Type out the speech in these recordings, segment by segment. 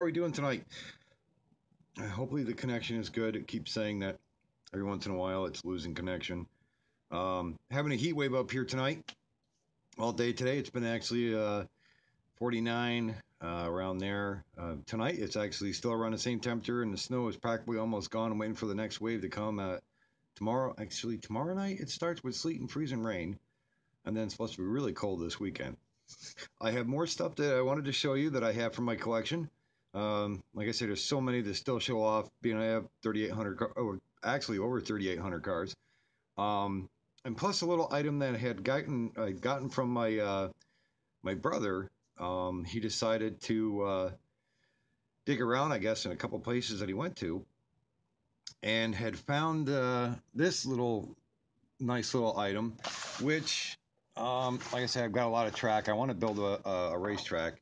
How are we doing tonight? Hopefully the connection is good. It keeps saying that every once in a while it's losing connection. Having a heat wave up here tonight, all day today. It's been actually 49 around there. Tonight it's actually still around the same temperature, and the snow is practically almost gone. I'm waiting for the next wave to come. Tomorrow, actually tomorrow night, it starts with sleet and freezing rain, and then it's supposed to be really cold this weekend. I have more stuff that I wanted to show you that I have from my collection. Like I said, there's so many that still show off. Being I have 3,800, actually over 3,800 cars. And plus a little item that I had gotten from my brother. He decided to dig around, I guess, in a couple places that he went to, and had found this little nice little item, which, like I said, I've got a lot of track. I want to build a racetrack.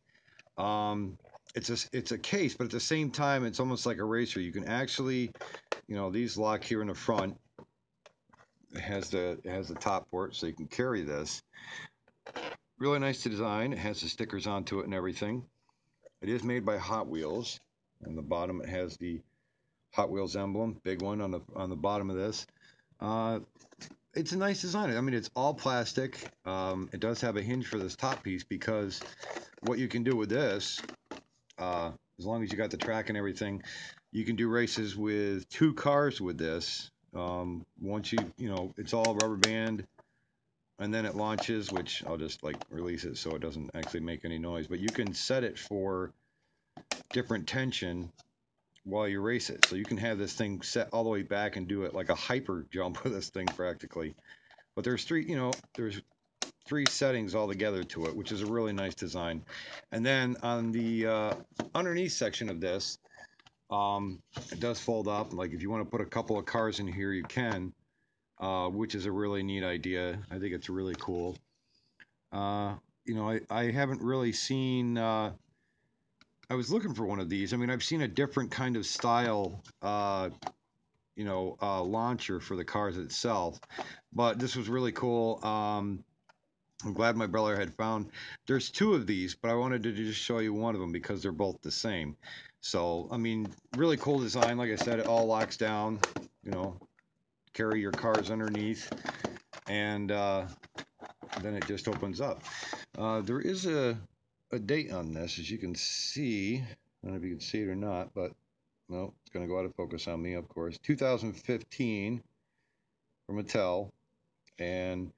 Um, it's a case, but at the same time, it's almost like a racer. You can actually, these lock here in the front. It has the top port, so you can carry this. Really nice to design. It has the stickers onto it and everything. It is made by Hot Wheels. On the bottom, it has the Hot Wheels emblem, big one on the bottom of this. Uh, it's a nice design. I mean, it's all plastic. It does have a hinge for this top piece because what you can do with this, as long as you got the track and everything, you can do races with two cars with this. Once it's all rubber band, and then it launches, which I'll just like release it so it doesn't actually make any noise. But you can set it for different tension while you race it. So you can have this thing set all the way back and do it like a hyper jump with this thing practically. But there's three settings altogether to it, which is a really nice design. And then on the underneath section of this, it does fold up. Like if you want to put a couple of cars in here, you can, which is a really neat idea. I think it's really cool. Uh, I haven't really seen. I was looking for one of these. I mean, I've seen a different kind of style, launcher for the cars itself, but this was really cool. I'm glad my brother had found. There's two of these, but I wanted to just show you one of them because they're both the same. So, I mean, really cool design. Like I said, it all locks down. You know, carry your cars underneath, and then it just opens up. There is a date on this, as you can see. I don't know if you can see it or not, but no, it's going to go out of focus on me, of course. 2015 from Mattel, and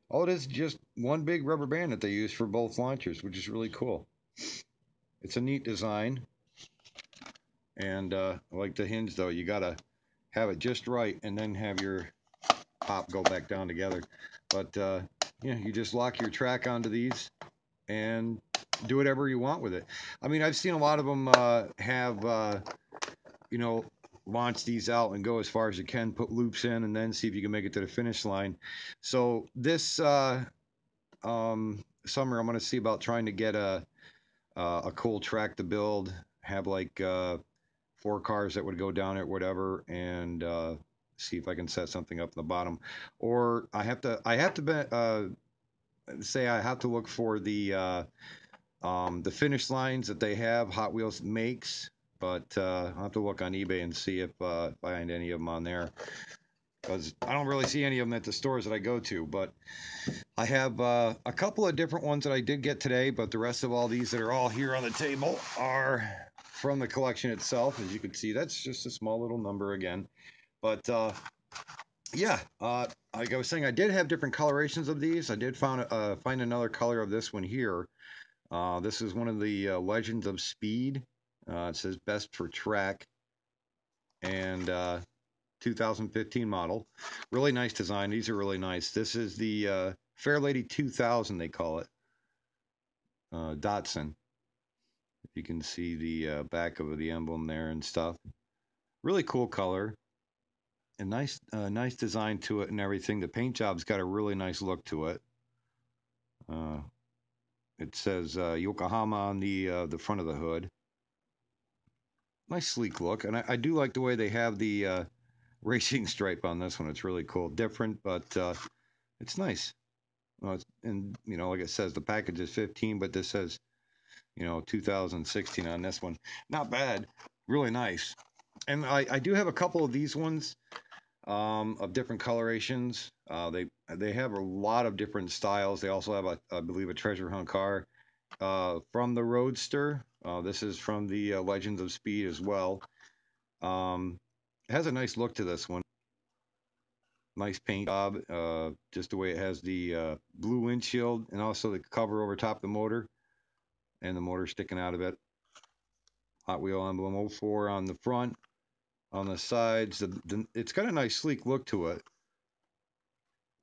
all it is just one big rubber band that they use for both launchers, which is really cool. It's a neat design, and I like the hinge though. You gotta have it just right, and then have your pop go back down together. But yeah, you just lock your track onto these and do whatever you want with it. I mean, I've seen a lot of them have you know launch these out and go as far as you can, put loops in, and then see if you can make it to the finish line. So this summer, I'm going to see about trying to get a cool track to build. Have like four cars that would go down it, whatever, and see if I can set something up in the bottom. Or say I have to look for the finish lines that they have Hot Wheels makes, but I'll have to look on eBay and see if I find any of them on there, because I don't really see any of them at the stores that I go to. But I have a couple of different ones that I did get today, but the rest of all these that are all here on the table are from the collection itself. As you can see, that's just a small little number again. But yeah, like I was saying, I did have different colorations of these. I did find another color of this one here. This is one of the Legends of Speed. It says best for track, and 2015 model. Really nice design. These are really nice. This is the Fairlady 2000, they call it. Datsun. If you can see the back of the emblem there and stuff. Really cool color. And nice design to it and everything. The paint job's got a really nice look to it. Uh, it says Yokohama on the front of the hood. Nice sleek look, and I do like the way they have the racing stripe on this one. It's really cool, different, but it's nice. And like it says, the package is 15, but this says you know, 2016 on this one. Not bad, really nice. And I do have a couple of these ones of different colorations. They have a lot of different styles. They also have I believe a treasure hunt car from the Roadster. This is from the Legends of Speed as well. It has a nice look to this one. Nice paint job, just the way it has the blue windshield and also the cover over top of the motor and the motor sticking out of it. Hot Wheel emblem 04 on the front, on the sides. It's got a nice sleek look to it.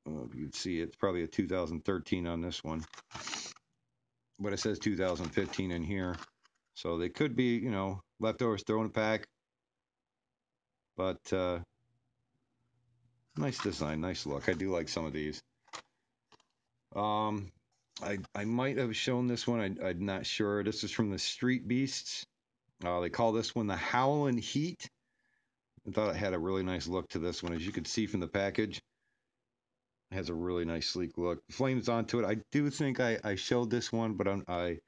You can see it's probably a 2013 on this one, but it says 2015 in here. So they could be, you know, leftovers thrown in a pack. But nice design, nice look. I do like some of these. I might have shown this one. I'm not sure. This is from the Street Beasts. They call this one the Howlin' Heat. I thought it had a really nice look to this one. As you can see from the package, it has a really nice sleek look. Flames onto it. I do think I showed this one, but I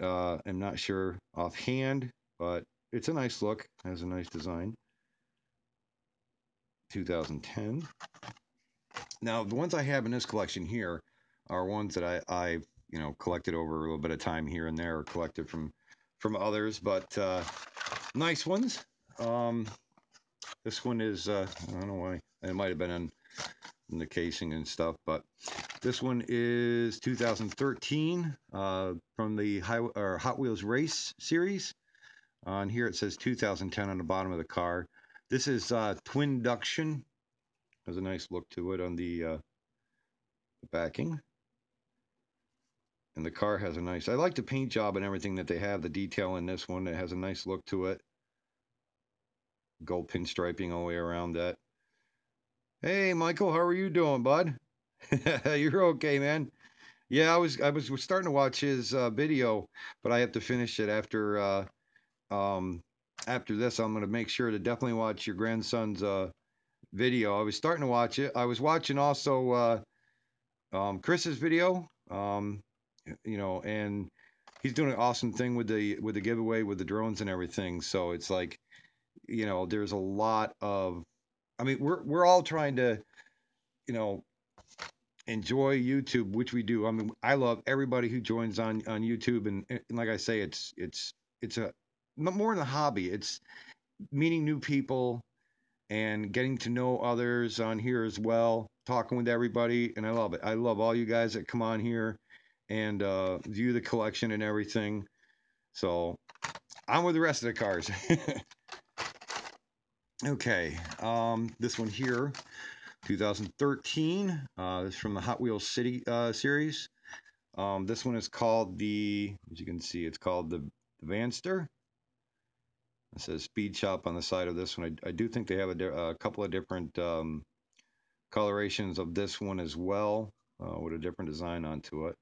am not sure offhand. But it's a nice look. It has a nice design. 2010. Now, the ones I have in this collection here are ones that I've you know collected over a little bit of time here and there, or collected from others, but nice ones. This one is I don't know why it might have been in the casing and stuff, but this one is 2013 from the Hot Wheels Race series. On here it says 2010 on the bottom of the car. This is Twinduction. Has a nice look to it on the backing. And the car has a nice, I like the paint job and everything that they have, the detail in this one. It has a nice look to it. Gold pinstriping all the way around that. Hey, Michael, how are you doing, bud? You're okay, man. Yeah, I was starting to watch his video, but I have to finish it after this. I'm going to make sure to definitely watch your grandson's video. I was starting to watch it. I was watching also Chris's video. You know, and he's doing an awesome thing with the giveaway with the drones and everything. So it's like, you know, there's a lot of, I mean, we're all trying to, you know, enjoy YouTube, which we do. I mean, I love everybody who joins on YouTube, and like I say, it's a more than a hobby. It's meeting new people and getting to know others on here as well, talking with everybody, and I love it. I love all you guys that come on here and view the collection and everything. So I'm with the rest of the cars. Okay, this one here, 2013. This is from the Hot Wheels City series. This one is called as you can see, it's called the Vanster. It says Speed Shop on the side of this one. I do think they have a couple of different colorations of this one as well, with a different design onto it.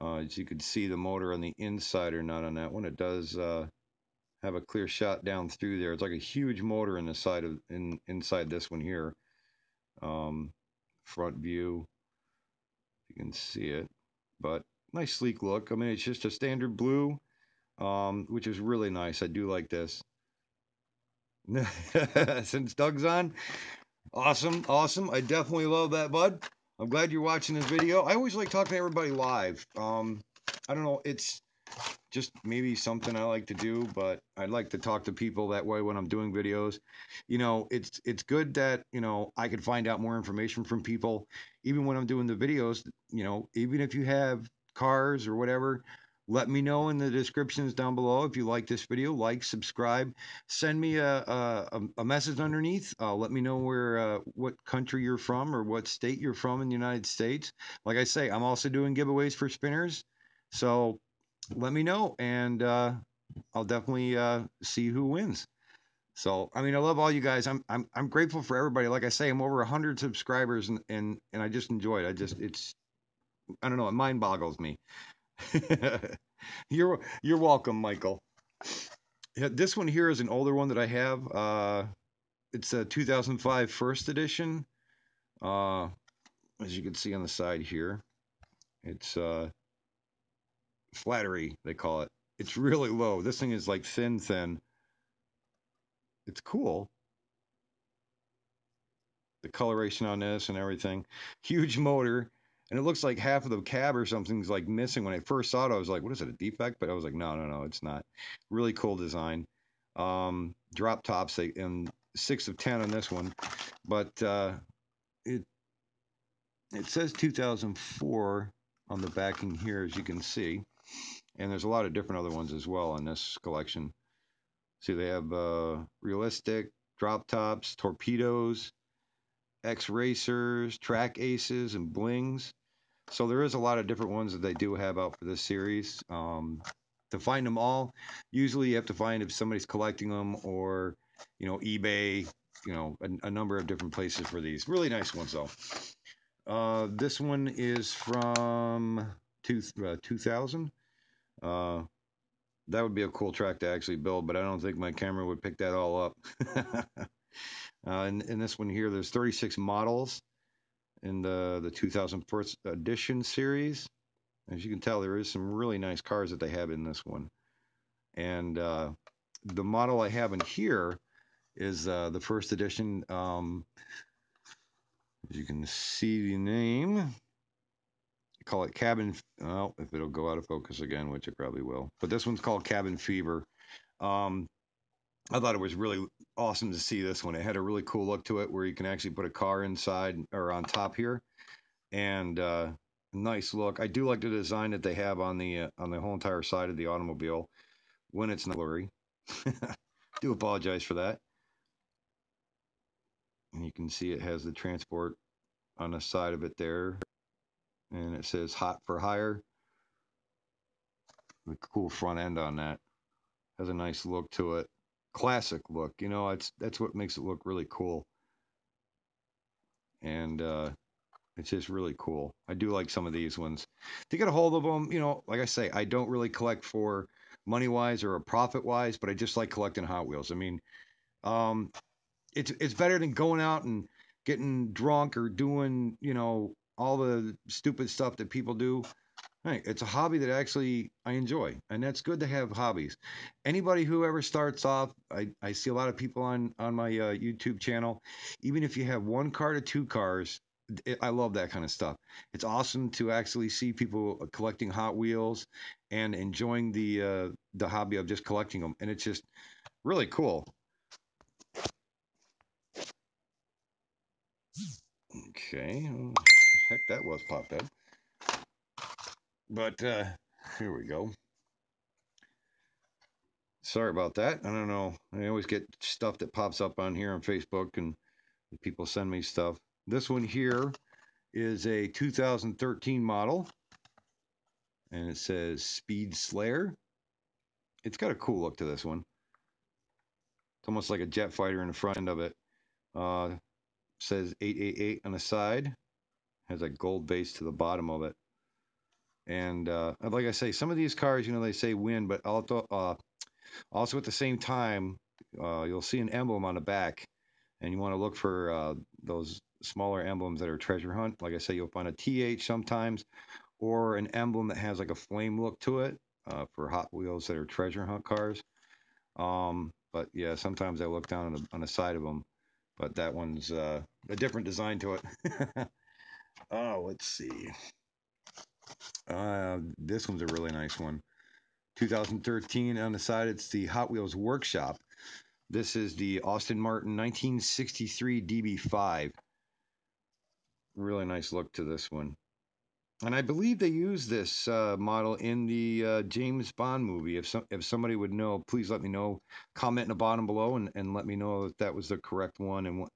As you can see, the motor on the inside or not on that one. It does have a clear shot down through there. It's like a huge motor in the side of inside this one here. Front view, you can see it, but nice sleek look. I mean, it's just a standard blue, which is really nice. I do like this. Since Doug's on, awesome, awesome. I definitely love that, bud. I'm glad you're watching this video. I always like talking to everybody live. I don't know, it's just maybe something I like to do, but I'd like to talk to people that way when I'm doing videos. You know, it's good that, you know, I can find out more information from people, even when I'm doing the videos. You know, even if you have cars or whatever, let me know in the descriptions down below. If you like this video, like, subscribe, send me a message underneath. Let me know where what country you're from or what state you're from in the United States. Like I say, I'm also doing giveaways for spinners, so let me know, and I'll definitely see who wins. So, I mean, I love all you guys. I'm grateful for everybody. Like I say, I'm over 100 subscribers, and I just enjoy it. It's I don't know, it mind boggles me. You're welcome, Michael. Yeah, this one here is an older one that I have. It's a 2005 first edition. As you can see on the side here, it's flattery, they call it. It's really low. This thing is like thin, thin. It's cool. The coloration on this and everything. Huge motor. And it looks like half of the cab or something's like missing. When I first saw it, I was like, what is it, a defect? But I was like, no, no, no, it's not. Really cool design. Drop tops, and 6 of 10 on this one. But it it says 2004 on the backing here, as you can see. And there's a lot of different other ones as well in this collection. See, they have realistic, drop tops, torpedoes, X racers, track aces, and blings. So there is a lot of different ones that they do have out for this series. To find them all, usually you have to find if somebody's collecting them, or eBay, a number of different places for these. Really nice ones though. This one is from 2000. That would be a cool track to actually build, but I don't think my camera would pick that all up. In this one here, there's 36 models in the 2001st edition series. As you can tell, there is some really nice cars that they have in this one. And the model I have in here is the first edition. As you can see the name, I call it Cabin. Well, if it'll go out of focus again, which it probably will. But this one's called Cabin Fever. I thought it was really awesome to see this one. It had a really cool look to it, where you can actually put a car inside or on top here, and nice look. I do like the design that they have on the whole entire side of the automobile when it's not blurry. Do apologize for that. And you can see it has the transport on the side of it there, and it says "Hot for Hire." The cool front end on that has a nice look to it. Classic look, that's what makes it look really cool. And it's just really cool. I do like some of these ones. To get a hold of them, like I say, I don't really collect for money wise or a profit wise, but I just like collecting Hot Wheels. I mean, it's better than going out and getting drunk or doing, all the stupid stuff that people do. Hey, it's a hobby that actually I enjoy, and that's good to have hobbies. Anybody who ever starts off, I see a lot of people on my YouTube channel. Even if you have one car to two cars, I love that kind of stuff. It's awesome to actually see people collecting Hot Wheels and enjoying the hobby of just collecting them, and it's just really cool. Okay, oh, heck, that was popped up, but here we go. Sorry about that. I don't know. I always get stuff that pops up on here on Facebook, and people send me stuff. This one here is a 2013 model, and it says Speed Slayer. It's got a cool look to this one. It's almost like a jet fighter in the front end of it. Says 888 on the side. Has a gold base to the bottom of it. And like I say, some of these cars, they say win, but also at the same time, you'll see an emblem on the back, and you want to look for those smaller emblems that are treasure hunt. Like I say, you'll find a TH sometimes, or an emblem that has like a flame look to it for Hot Wheels that are treasure hunt cars. But yeah, sometimes I look down on the side of them, but that one's a different design to it. Oh, let's see. This one's a really nice one. 2013 on the side, it's the Hot Wheels Workshop. This is the Aston Martin 1963 DB5. Really nice look to this one. And I believe they used this model in the James Bond movie. If somebody would know, please let me know. Comment in the bottom below and let me know if that was the correct one. And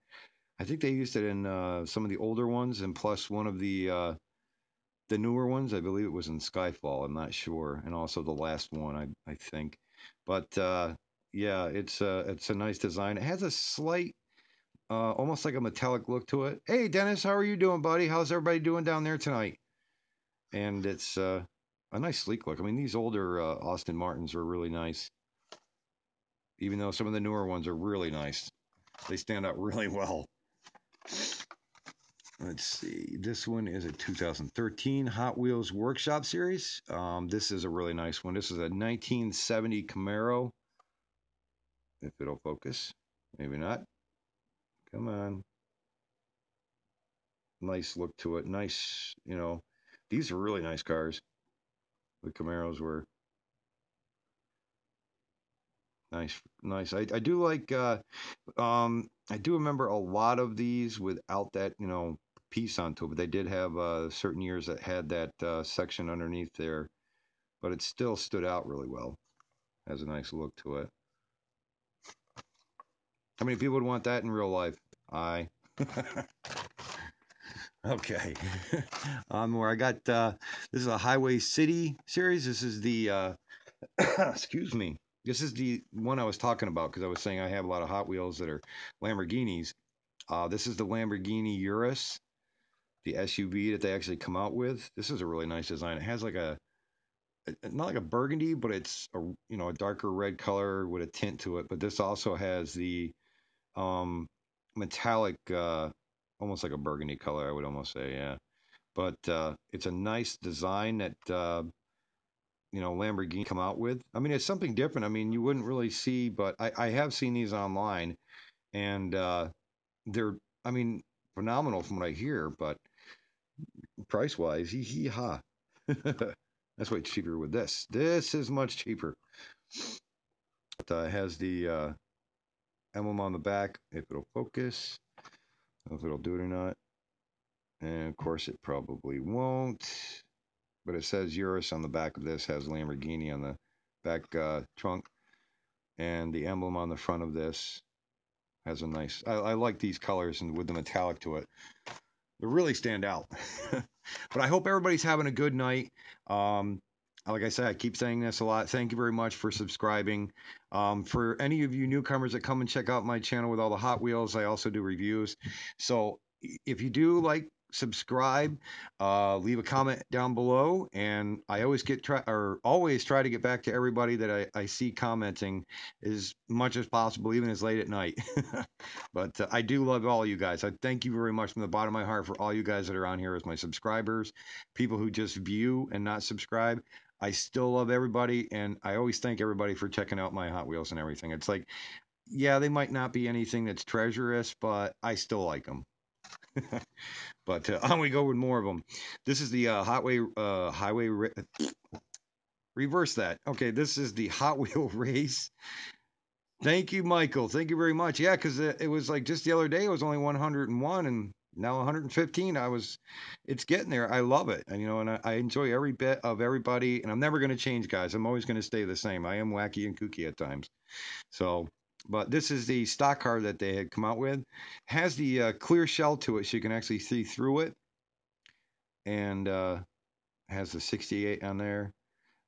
I think they used it in some of the older ones, and plus one of the newer ones. I believe it was in Skyfall. I'm not sure, and also the last one. I think, but yeah, it's a nice design. It has a slight, almost like a metallic look to it. Hey, Dennis, how are you doing, buddy? How's everybody doing down there tonight? And it's a nice sleek look. I mean, these older Aston Martins are really nice, even though some of the newer ones are really nice. They stand out really well. Let's see. This one is a 2013 Hot Wheels Workshop Series. This is a really nice one. This is a 1970 Camaro. If it'll focus, maybe not. Come on. Nice look to it. Nice, these are really nice cars. The Camaros were nice, nice. I do like. I do remember a lot of these without that, piece onto it. But they did have certain years that had that section underneath there, but it still stood out really well. Has a nice look to it. How many people would want that in real life? I. Okay. On more. I got this is a Highway City series. This is the excuse me. This is the one I was talking about because I was saying I have a lot of Hot Wheels that are Lamborghinis. This is the Lamborghini Urus, the SUV that they actually come out with. This is a really nice design. It has like not like a burgundy, but it's a darker red color with a tint to it. But this also has the metallic, almost like a burgundy color, I would almost say, yeah. But it's a nice design that Lamborghini come out with. I mean, it's something different. I mean, you wouldn't really see, but I have seen these online, and they're, I mean, phenomenal from what I hear. But price wise, hee hee ha. That's way cheaper with this. This is much cheaper. It has the emblem on the back. If it'll focus, I don't know if it'll do it or not. And of course, it probably won't. But it says Urus on the back of this, has Lamborghini on the back trunk, and the emblem on the front of this has a nice. I like these colors and with the metallic to it. They really stand out. But I hope everybody's having a good night. Like I said, I keep saying this a lot. Thank you very much for subscribing. For any of you newcomers that come and check out my channel with all the Hot Wheels, I also do reviews. So if you do like, subscribe, leave a comment down below, and I always always try to get back to everybody that I see commenting as much as possible, even as late at night. But I do love all you guys. I thank you very much from the bottom of my heart for all you guys that are on here as my subscribers, people who just view and not subscribe. I still love everybody, and I always thank everybody for checking out my Hot Wheels and everything. It's like, yeah, they might not be anything that's treacherous, but I still like them. But on we go with more of them. This is the reverse that. Okay, this is the Hot Wheel race. Thank you, Michael. Thank you very much. Yeah, because it was like just the other day, it was only 101, and now 115. It's getting there. I love it, and and I enjoy every bit of everybody. And I'm never going to change, guys. I'm always going to stay the same. I am wacky and kooky at times. So, but this is the stock car that they had come out with. Has the clear shell to it, so you can actually see through it, and has the 68 on there.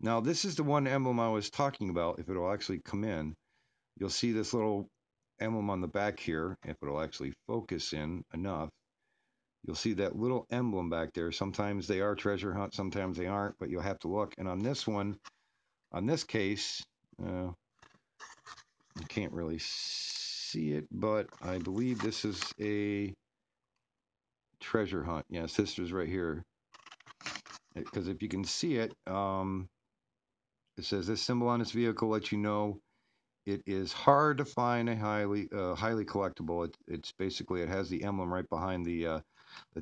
Now, this is the one emblem I was talking about. If it'll actually come in, you'll see this little emblem on the back here. If it'll actually focus in enough, you'll see that little emblem back there. Sometimes they are treasure hunt, sometimes they aren't, but you'll have to look. And on this one, on this case, you can't really see it, but I believe this is a treasure hunt. Yes, this is right here. Because if you can see it, it says this symbol on this vehicle lets you know it is hard to find a highly collectible. It's basically, it has the emblem right behind the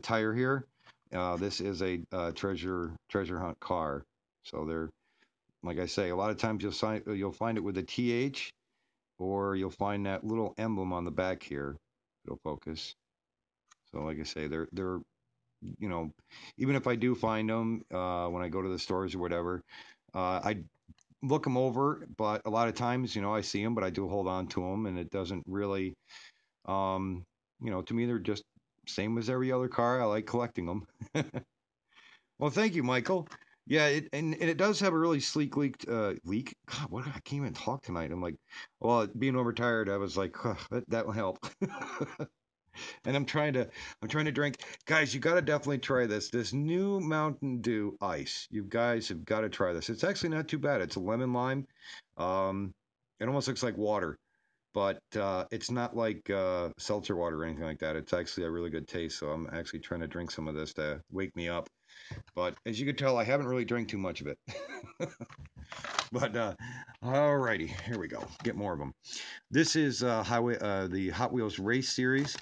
tire here. This is a treasure hunt car. So they're, like I say, a lot of times you'll find it with a TH, or you'll find that little emblem on the back here. It'll focus. So like I say, they're even if I do find them when I go to the stores or whatever, I look them over, but a lot of times, I see them, but I do hold on to them, and it doesn't really, to me, they're just same as every other car. I like collecting them. Well, thank you, Michael. Yeah, and it does have a really sleek leak. God, what, I can't even talk tonight. I'm like, well, being overtired, I was like, huh, that will help. And I'm trying to drink. Guys, you got to definitely try this new Mountain Dew Ice. You guys have got to try this. It's actually not too bad. It's a lemon lime. It almost looks like water, but it's not like seltzer water or anything like that. It's actually a really good taste. So I'm actually trying to drink some of this to wake me up. But as you can tell, I haven't really drank too much of it. But alrighty, here we go. Get more of them. This is the Hot Wheels Race Series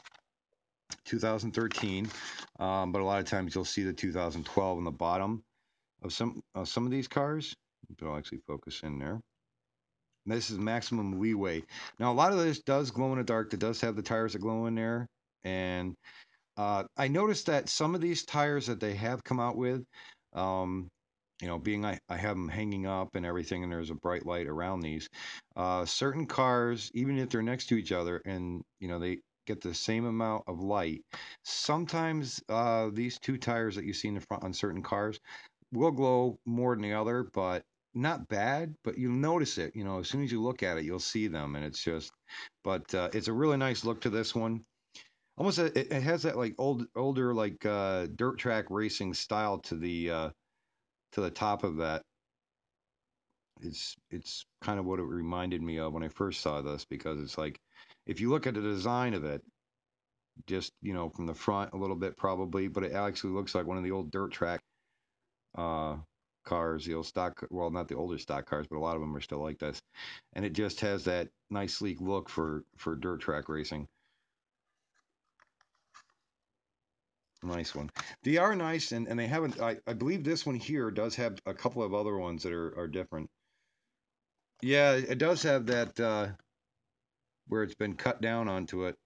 2013. But a lot of times you'll see the 2012 on the bottom of some of these cars. But I'll actually focus in there. This is maximum leeway. Now, a lot of this does glow in the dark. It does have the tires that glow in there. And I noticed that some of these tires that they have come out with, you know, being I have them hanging up and everything, and there's a bright light around these, certain cars, even if they're next to each other and, you know, they get the same amount of light, sometimes these two tires that you see in the front on certain cars will glow more than the other, but not bad, but you'll notice it. You know, as soon as you look at it, you'll see them, and it's just. But it's a really nice look to this one. Almost, it has that like older like dirt track racing style to the top of that. It's kind of what it reminded me of when I first saw this, because it's like, if you look at the design of it, just, you know, from the front a little bit probably, but it actually looks like one of the old dirt track uh, cars, the old stock, well, not the older stock cars, but a lot of them are still like this. And it just has that nice sleek look for dirt track racing. Nice one. They are nice, and they haven't, I believe this one here does have a couple of other ones that are different. Yeah, it does have that where it's been cut down onto it.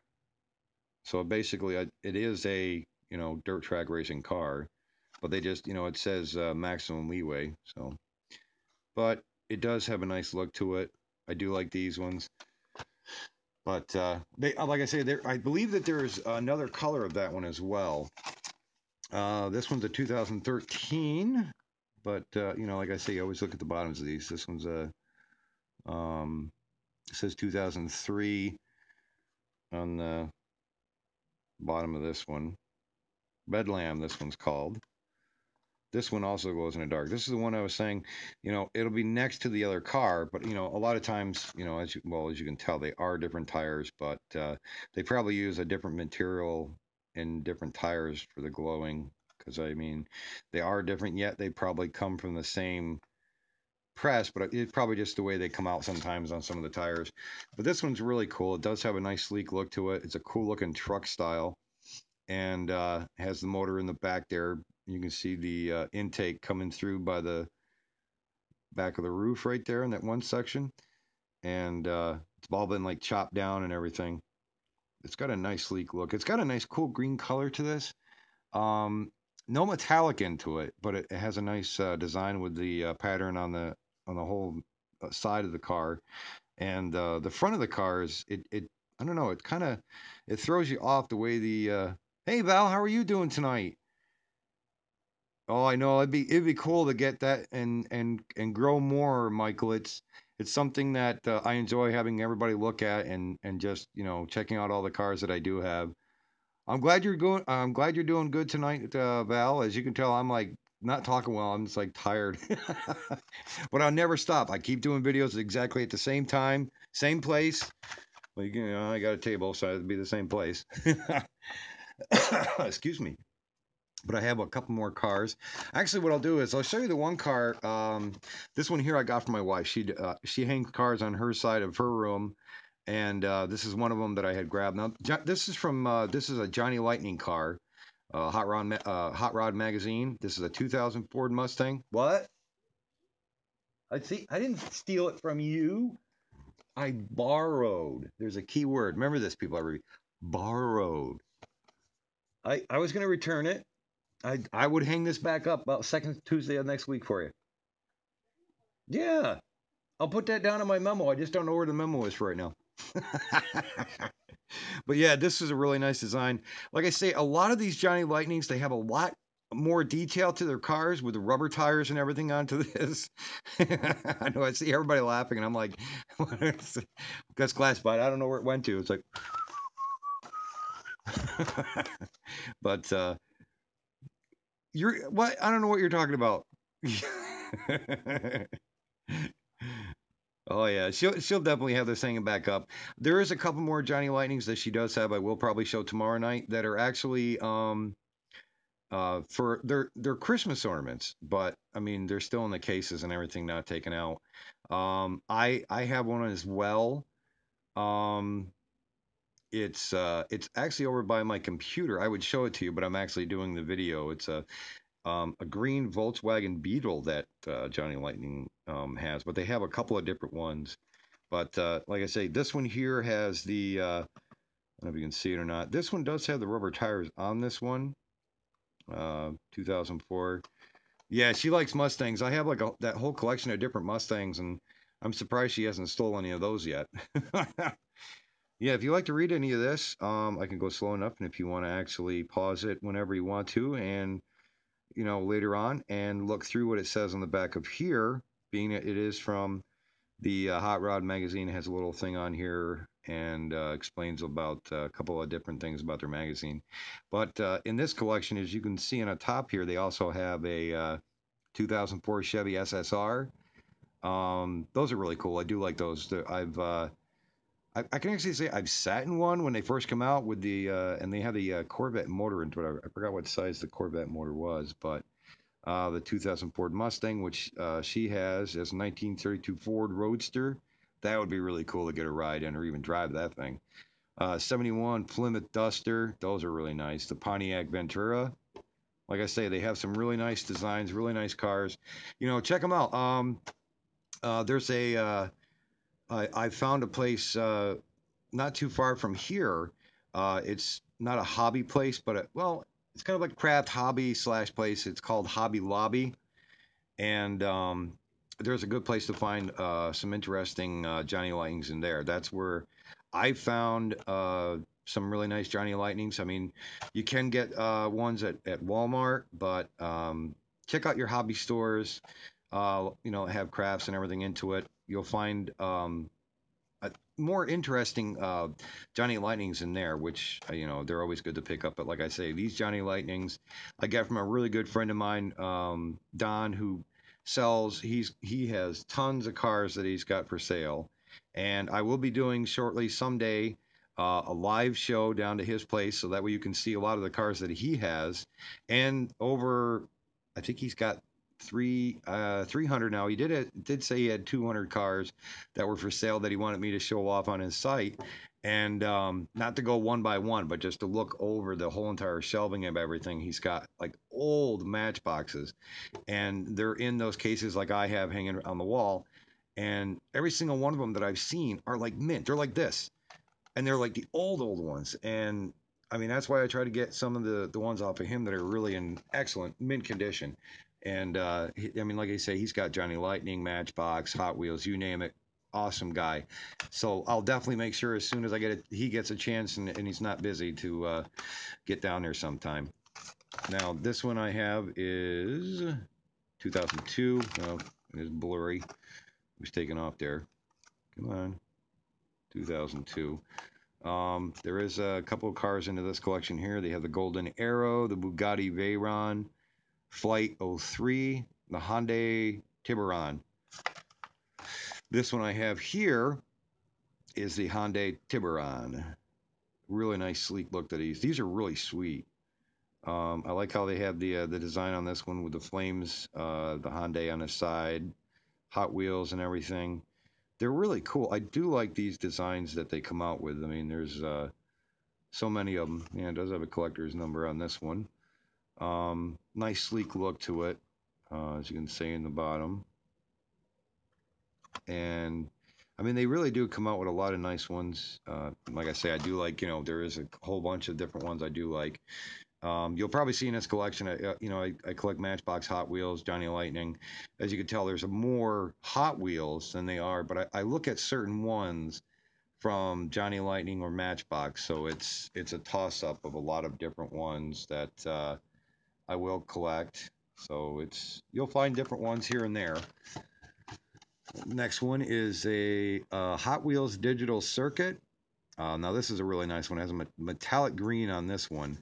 So basically, it is a, you know, dirt track racing car, but they just, you know, it says maximum leeway. So, but it does have a nice look to it. I do like these ones. But they, like I say, there. I believe that there's another color of that one as well. This one's a 2013, but you know, like I say, you always look at the bottoms of these. This one's a it says 2003 on the bottom of this one. Bedlam, this one's called. This one also glows in the dark. This is the one I was saying, you know, it'll be next to the other car, but, you know, a lot of times, you know, as you can tell, they are different tires, but they probably use a different material in different tires for the glowing, because I mean, they are different, yet they probably come from the same press, but it's probably just the way they come out sometimes on some of the tires. But this one's really cool. It does have a nice sleek look to it. It's a cool looking truck style, and has the motor in the back there. You can see the intake coming through by the back of the roof right there in that one section, and it's all been like chopped down and everything. It's got a nice sleek look. It's got a nice cool green color to this. No metallic into it, but it has a nice design with the pattern on the whole side of the car, and the front of the car is it I don't know, it kind of, it throws you off the way the hey Val, how are you doing tonight? Oh, I know, it'd be cool to get that and grow more, Michael. It's something that I enjoy having everybody look at, and just, you know, checking out all the cars that I do have. I'm glad you're doing good tonight, Val. As you can tell, I'm like not talking well. I'm just like tired, but I'll never stop. I keep doing videos exactly at the same time, same place. Well, you know, I got a table, so it'd be the same place. Excuse me. But I have a couple more cars. Actually, what I'll do is I'll show you the one car. This one here I got from my wife. She hangs cars on her side of her room, and this is one of them that I had grabbed. Now, this is from this is a Johnny Lightning car, Hot Rod Magazine. This is a 2000 Ford Mustang. What? I see. I didn't steal it from you. I borrowed. There's a key word. Remember this, people. Borrowed. I was going to return it. I would hang this back up about second Tuesday of next week for you. Yeah, I'll put that down in my memo. I just don't know where the memo is for right now. But yeah, this is a really nice design. Like I say, a lot of these Johnny Lightnings, they have a lot more detail to their cars with the rubber tires and everything onto this. I know, I see everybody laughing, and I'm like, that's classified. I don't know where it went to. It's like, but you're what? I don't know what you're talking about. Oh yeah, she'll definitely have this hanging back up. There is a couple more Johnny Lightnings that she does have. I will probably show tomorrow night that are actually for they're Christmas ornaments, but I mean they're still in the cases and everything, not taken out. I have one as well. Um, it's actually over by my computer. I would show it to you, but I'm actually doing the video. It's a green Volkswagen Beetle that Johnny Lightning has, but they have a couple of different ones. But like I say, this one here has the I don't know if you can see it or not. This one does have the rubber tires on this one. 2004. Yeah, she likes Mustangs. I have like that whole collection of different Mustangs, and I'm surprised she hasn't stolen any of those yet. Yeah, if you like to read any of this, I can go slow enough, and if you want to actually pause it whenever you want to, and later on, and look through what it says on the back of here, being it is from the Hot Rod magazine, has a little thing on here and explains about a couple of different things about their magazine. But in this collection, as you can see on the top here, they also have a 2004 Chevy SSR. Those are really cool. I do like those. I can actually say I've sat in one when they first come out with the and they had the Corvette motor into it. I forgot what size the Corvette motor was, but the 2000 Ford Mustang, which she has as a 1932 Ford Roadster. That would be really cool to get a ride in or even drive that thing. 71 Plymouth Duster. Those are really nice. The Pontiac Ventura. Like I say, they have some really nice designs, really nice cars. Check them out. There's I found a place not too far from here. It's not a hobby place, but well, it's kind of like a craft hobby slash place. It's called Hobby Lobby, and there's a good place to find some interesting Johnny Lightnings in there. That's where I found some really nice Johnny Lightnings. I mean, you can get ones at Walmart, but check out your hobby stores. Have crafts and everything into it. You'll find more interesting Johnny Lightnings in there, which they're always good to pick up. But like I say, these Johnny Lightnings I got from a really good friend of mine, Don, who he has tons of cars that he's got for sale, and I will be doing shortly someday a live show down to his place, so that way you can see a lot of the cars that he has, and over. I think he's got 300 now. He did say he had 200 cars that were for sale that he wanted me to show off on his site, and not to go one by one, but just to look over the whole entire shelving of everything. He's got like old matchboxes, and they're in those cases like I have hanging on the wall, and every single one of them that I've seen are like mint. They're like this, and they're like the old ones. And I mean, that's why I try to get some of the ones off of him that are really in excellent mint condition. And I mean, like I say, he's got Johnny Lightning, Matchbox, Hot Wheels, you name it. Awesome guy. So I'll definitely make sure as soon as he gets a chance and he's not busy to get down there sometime. Now this one I have is 2002. Well, it is blurry. It was taken off there. Come on, 2002. There is a couple of cars into this collection here. They have the Golden Arrow, the Bugatti Veyron, Flight 03, the Hyundai Tiburon. This one I have here is the Hyundai Tiburon. Really nice, sleek look to these. These are really sweet. I like how they have the design on this one with the flames, the Hyundai on the side, Hot Wheels and everything. They're really cool. I do like these designs that they come out with. I mean, there's so many of them. Yeah, it does have a collector's number on this one. Nice sleek look to it, as you can see in the bottom. And I mean, they really do come out with a lot of nice ones. Like I say, I do like, there is a whole bunch of different ones I do like. You'll probably see in this collection, I collect Matchbox, Hot Wheels, Johnny Lightning. As you can tell, there's more Hot Wheels than they are, but I look at certain ones from Johnny Lightning or Matchbox, so it's a toss up of a lot of different ones that I will collect. So you'll find different ones here and there. Next one is a Hot Wheels Digital Circuit. Now this is a really nice one. It has a metallic green on this one.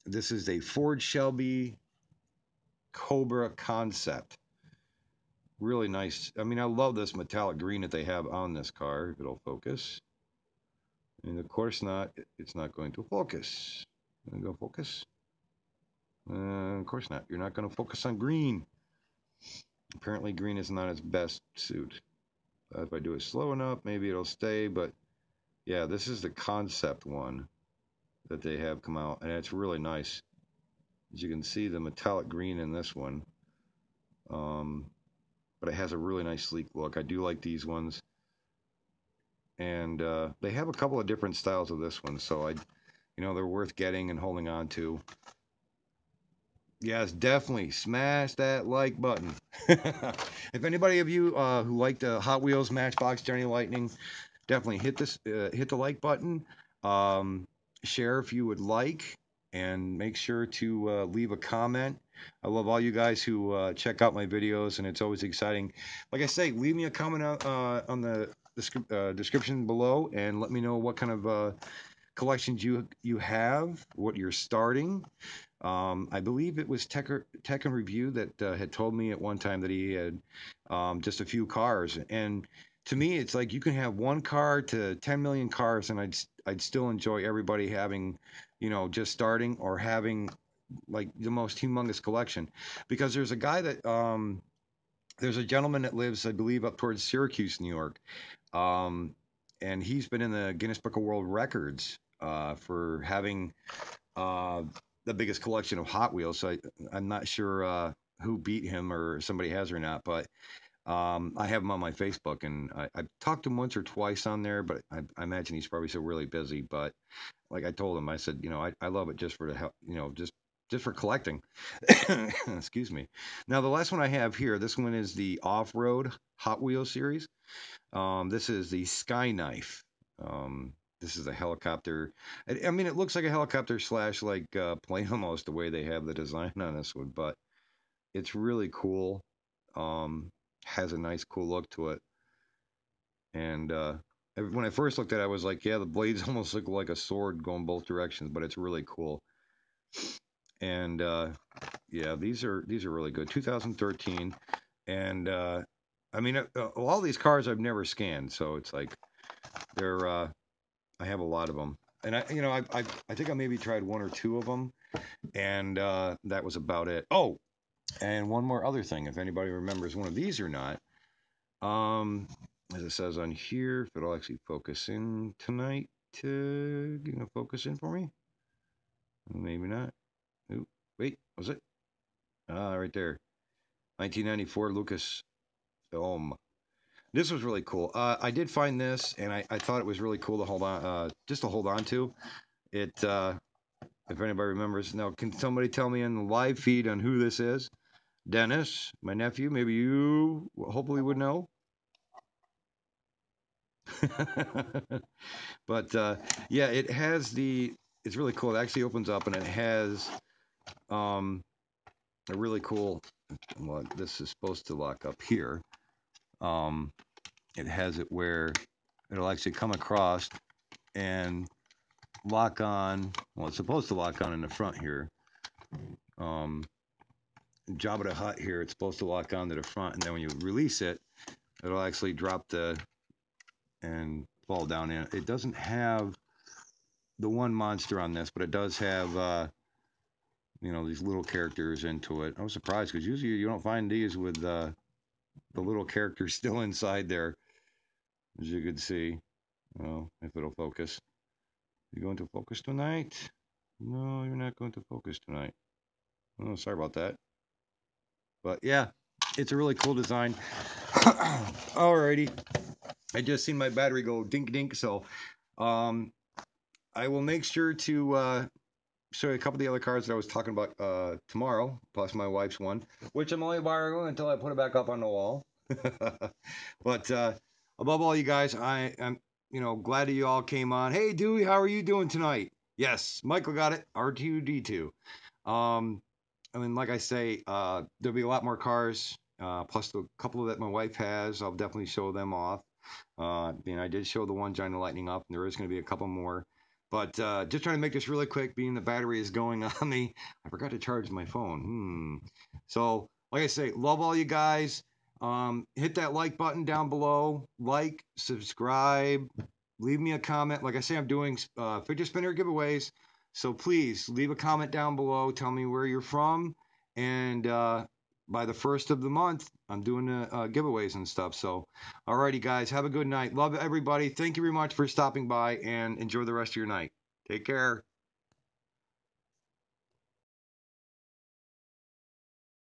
This is a Ford Shelby Cobra concept. Really nice. I mean, I love this metallic green that they have on this car. If it'll focus. And of course not. It's not going to focus. Going to go focus. Of course not. You're not going to focus on green. Apparently green is not its best suit. If I do it slow enough, maybe it'll stay. But yeah, this is the concept one that they have come out. And it's really nice. As you can see, the metallic green in this one. But it has a really nice sleek look. I do like these ones. And they have a couple of different styles of this one. So they're worth getting and holding on to. Yes, definitely smash that like button. If anybody of you who like the Hot Wheels, Matchbox, Johnny Lightning, definitely hit the like button. Share if you would like, and make sure to leave a comment. I love all you guys who check out my videos, and it's always exciting. Like I say, leave me a comment on the description below, and let me know what kind of collections you have, what you're starting. I believe it was Tech and Review that had told me at one time that he had just a few cars. And to me, it's like you can have one car to 10 million cars, and I'd still enjoy everybody having, just starting or having like the most humongous collection. Because there's a guy that there's a gentleman that lives, I believe, up towards Syracuse, New York, and he's been in the Guinness Book of World Records for having the biggest collection of Hot Wheels. So I'm not sure who beat him or somebody has or not, but I have him on my Facebook, and I've talked to him once or twice on there, but I imagine he's probably so really busy. But like I told him, I said, I love it just for the help, just for collecting. Excuse me. Now the last one I have here, this one is the off-road Hot Wheels series. This is the Sky Knife. This is a helicopter. I mean, it looks like a helicopter slash like plane almost the way they have the design on this one, but it's really cool. Has a nice cool look to it. And when I first looked at it, I was like, yeah, the blades almost look like a sword going both directions, but it's really cool. And yeah, these are really good. 2013, and I mean, all these cars I've never scanned, so it's like they're I have a lot of them, and I think I maybe tried one or two of them, and that was about it. Oh, and one more other thing, if anybody remembers one of these or not, as it says on here, if it'll actually focus in tonight, focus in for me, maybe not. Ooh, wait, was it? Ah, right there, 1994 Lucas film. This was really cool. I did find this, and I thought it was really cool to hold on, just to hold on to. It, if anybody remembers. Now, can somebody tell me in the live feed on who this is? Dennis, my nephew, maybe you hopefully would know. But yeah, it's really cool. It actually opens up, and it has a really cool, well, this is supposed to lock up here. It has it where it'll actually come across and lock on. Well, it's supposed to lock on in the front here. Jabba the Hutt here, it's supposed to lock on to the front, and then when you release it, it'll actually drop and fall down in. It doesn't have the one monster on this, but it does have these little characters into it. I was surprised because usually you don't find these with the little characters still inside there, as you can see. Well, if it'll focus. You going to focus tonight? No, you're not going to focus tonight. Oh, sorry about that. But yeah, it's a really cool design. Alrighty. I just seen my battery go dink dink, so I will make sure to show you a couple of the other cards that I was talking about tomorrow, plus my wife's one, which I'm only borrowing until I put it back up on the wall. But above all, you guys, I'm glad that you all came on. Hey, Dewey, how are you doing tonight? Yes, Michael got it. R2D2. I mean, like I say, there'll be a lot more cars, plus the couple that my wife has. I'll definitely show them off. I did show the one Johnny Lightning up, and there is going to be a couple more. But just trying to make this really quick, being the battery is going on me. I forgot to charge my phone. So, like I say, love all you guys. Hit that like button down below. Like, subscribe, leave me a comment. Like I say, I'm doing fidget spinner giveaways. So please leave a comment down below. Tell me where you're from. And by the first of the month, I'm doing giveaways and stuff. So, alrighty, guys, have a good night. Love everybody. Thank you very much for stopping by and enjoy the rest of your night. Take care.